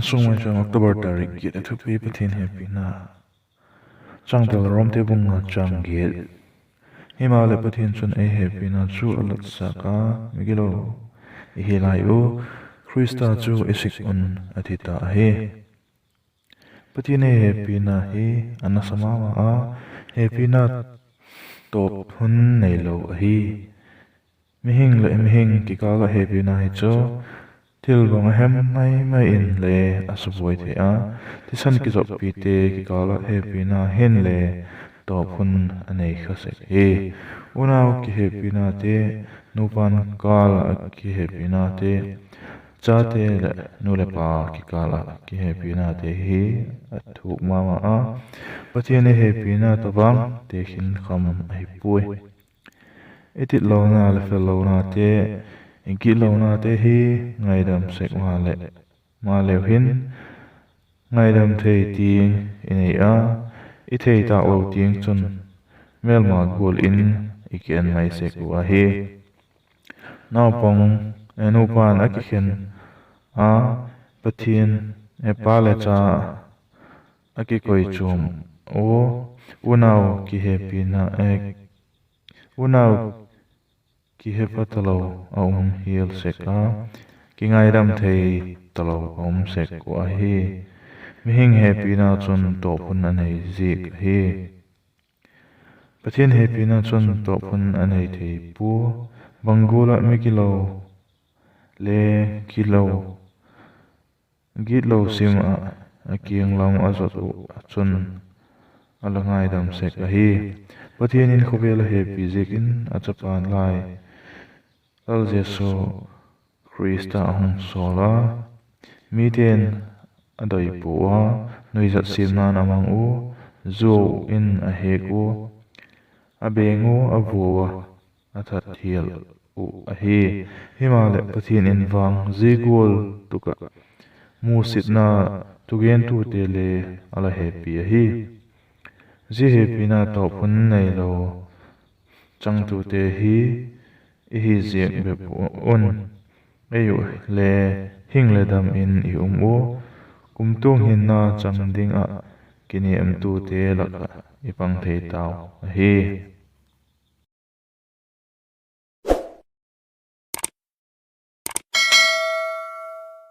Sungmai chang October tarik git athuk pi pathin happy na chang tel rom te bung na chang git himale pathin chun e happy na chu alat saka migilo ihilai u Krista chu isik un athita he pathin e happy na hi anasama ma a happy na top hun nei lo hi mihing kikala happy na hi cho til bang hem mai in le asuboi the a tisan ki zop pi te ki kala happy na hen le to phun anei khase he unaw ki happy na te nupan kala ki happy na te cha te le nu le pa ki kala ki happy na te hi athuk mama a pathian happy na to bang te hin kham ai pui etit lo na le fel lo na te inki lo na te hi ngai dam sek ma leo hin ngai dam thei ti inei a I thei ta lo ting chun mel ma gol in ikian mai sek wa hi naw pong enu pan a ki khen a pathian e pa le cha a ki koi chum o unaw ki happy na unaw ki hepa talo aum hiel seka ki ngai dam thei talo aum sek wa hi mihing happy na chun to phun anei zik hi pathian happy na chun to phun anei thei pu bangula mikilo le kilo git lo sim a kiang lam azot u chun alangai dam sek hi pathian in khobel happy zikin achapan lai Al Jesu Krista hong sola miten adoi puwa nuizat simnan amang u zo in a hek u abengu avuwa athat hiel u a hi himale pathin in wang zigol tuka musit na tugen tu te le ala happy a hi zi happy na to phun nei lo chang tu te hi hi ziek be on ayu le hing le dam in I u kumtung hin na chang ding a kini am tu te laka ipang thei taw hi